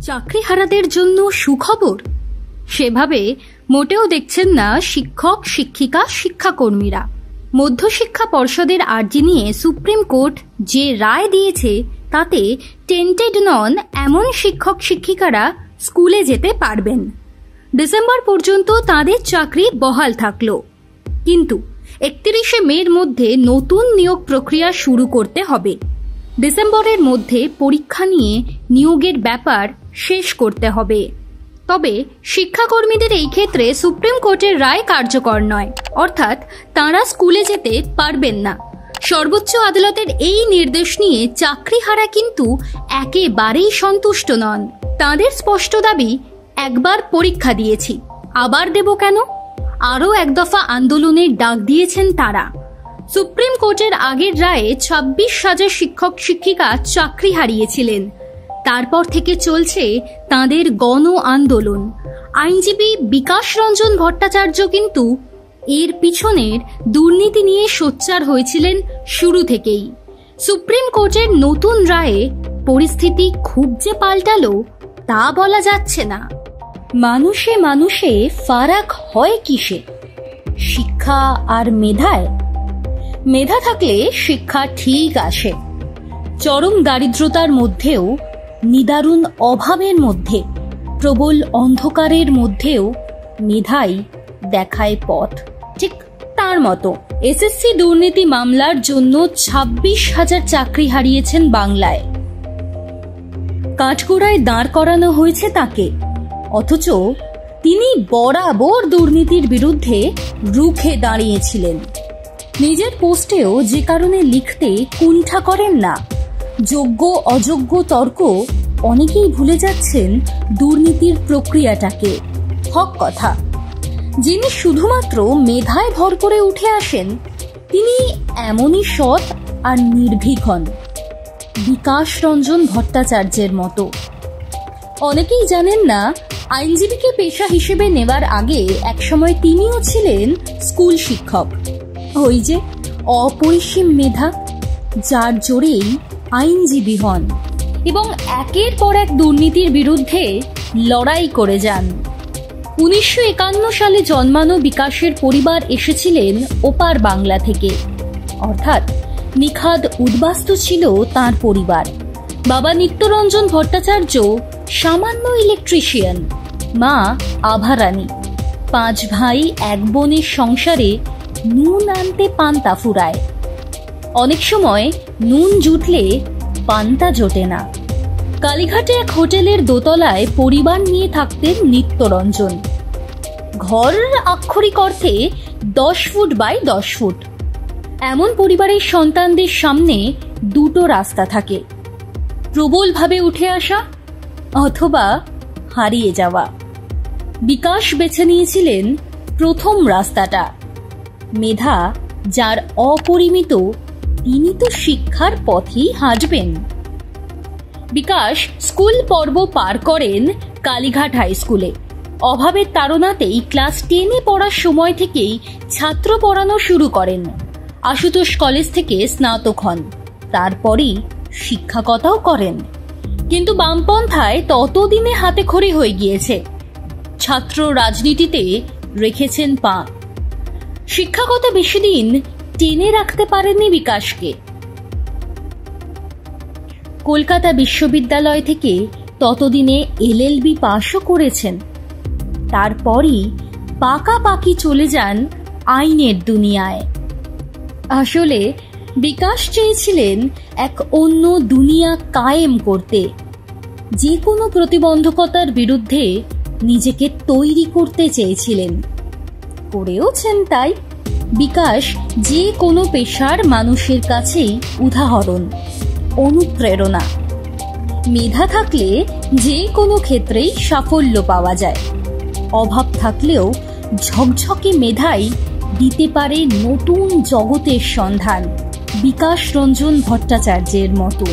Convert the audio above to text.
চাকরিহারাদের জন্য সুখবর সেভাবে মোটেও দেখছেন না শিক্ষক শিক্ষিকা শিক্ষাকর্মীরা। মধ্যশিক্ষা পর্ষদের আর্জি নিয়ে সুপ্রিম কোর্ট যে রায় দিয়েছে তাতে টেন্টেড নন এমন শিক্ষক শিক্ষিকারা স্কুলে যেতে পারবেন। ডিসেম্বর পর্যন্ত তাদের চাকরি বহাল থাকলো, কিন্তু 31শে মের মধ্যে নতুন নিয়োগ প্রক্রিয়া শুরু করতে হবে। ডিসেম্বরের মধ্যে পরীক্ষা নিয়ে নিয়োগের ব্যাপার শেষ করতে হবে। তবে শিক্ষাকর্মীদের এই ক্ষেত্রে সুপ্রিম কোর্টের রায় কার্যকর নয়, অর্থাৎ তাঁরা স্কুলে যেতে পারবেন না। সর্বোচ্চ আদালতের এই নির্দেশ নিয়ে চাকরিহারা কিন্তু একেবারেই সন্তুষ্ট নন। তাঁদের স্পষ্ট দাবি, একবার পরীক্ষা দিয়েছি, আবার দেব কেন? আরও এক দফা আন্দোলনের ডাক দিয়েছেন তারা। সুপ্রিম কোর্টের আগের রায়ে 26,000 শিক্ষক শিক্ষিকা চাকরি হারিয়েছিলেন। তারপর থেকে চলছে তাঁদের গণ আন্দোলন। আইনজীবী বিকাশ রঞ্জন ভট্টাচার্য কিন্তু এর পিছনের দুর্নীতি নিয়ে সোচ্চার হয়েছিলেন শুরু থেকেই। সুপ্রিম কোর্টের নতুন রায়ে পরিস্থিতি খুব যে পাল্টালো তা বলা যাচ্ছে না। মানুষে মানুষে ফারাক হয় কিসে? শিক্ষা আর মেধায়? মেধা থাকলে শিক্ষা ঠিক আসে। চরম দারিদ্রতার মধ্যেও, নিদারুণ অভাবের মধ্যে, প্রবল অন্ধকারের মধ্যেও মেধাই দেখায় পথ। ঠিক তার মতো এসএসসি দুর্নীতি মামলার জন্য 26,000 চাকরি হারিয়েছেন বাংলায়। কাঠগড়ায় দাঁড় করানো হয়েছে তাকে, অথচ তিনি বরাবর দুর্নীতির বিরুদ্ধে রুখে দাঁড়িয়েছিলেন। নিজের পোস্টেও যে কারণে লিখতে কুণ্ঠা করেন না। যোগ্য অযোগ্য তর্ক অনেকেই ভুলে যাচ্ছেন দুর্নীতির প্রক্রিয়াটাকে। হক কথা, যিনি শুধুমাত্র মেধায় ভর করে উঠে আসেন তিনি এমনই সৎ আর নির্ভীক হন, বিকাশ রঞ্জন ভট্টাচার্যের মতো। অনেকেই জানেন না, আইনজীবীকে পেশা হিসেবে নেবার আগে একসময় তিনিও ছিলেন স্কুল শিক্ষক। ওই যে অপরিসীম মেধা, যার জোরেই আইনজীবী হন এবং একের পর এক দুর্নীতির বিরুদ্ধে লড়াই করে যান। 1951 সালে জন্মানো বিকাশের পরিবার এসেছিলেন ওপার বাংলা থেকে, অর্থাৎ নিখাদ উদ্বাস্তু ছিল তাঁর পরিবার। বাবা নিত্যরঞ্জন ভট্টাচার্য সামান্য ইলেকট্রিশিয়ান, মা আভারানী। 5 ভাই 1 বোনের সংসারে নুন আনতে পান্তা ফুরায়। অনেক সময় নুন জুটলে পান্তা জোটে না। কালীঘাটে এক হোটেলের দোতলায় পরিবার নিয়ে থাকতেন নিত্যরঞ্জন। ঘর আক্ষরিক অর্থে 10 ফুট বাই 10 ফুট। এমন পরিবারের সন্তানদের সামনে দুটো রাস্তা থাকে, প্রবলভাবে উঠে আসা অথবা হারিয়ে যাওয়া। বিকাশ বেছে নিয়েছিলেন প্রথম রাস্তাটা। মেধা যার অপরিমিত, তিনি তো শিক্ষার পথেই হাঁটবেন। বিকাশ স্কুল পর্ব পার করেন কালীঘাট হাই স্কুলে। অভাবের তাড়নাতেই ক্লাস 10-এ পড়ার সময় থেকেই ছাত্র পড়ানো শুরু করেন। আশুতোষ কলেজ থেকে স্নাতক হন, তারপরই শিক্ষকতাও করেন। কিন্তু বামপন্থায় ততদিনে হাতে খড়ি হয়ে গিয়েছে। ছাত্র রাজনীতিতে রেখেছেন পা। শিক্ষকতা বেশি দিন টেনে রাখতে পারেননি বিকাশকে। কলকাতা বিশ্ববিদ্যালয় থেকে ততদিনে LLB পাশও করেছেন। তারপরই পাকাপাকি চলে যান আইনের দুনিয়ায়। আসলে বিকাশ চেয়েছিলেন এক অন্য দুনিয়া কায়েম করতে, যে কোনো প্রতিবন্ধকতার বিরুদ্ধে নিজেকে তৈরি করতে চেয়েছিলেন। করেওছেন তাই। বিকাশ যে কোনো পেশার মানুষের কাছেই উদাহরণ, অনুপ্রেরণা। মেধা থাকলে যে কোনো ক্ষেত্রেই সাফল্য পাওয়া যায়। অভাব থাকলেও ঝকঝকে মেধাই দিতে পারে নতুন জগতের সন্ধান, বিকাশ রঞ্জন ভট্টাচার্যের মতো।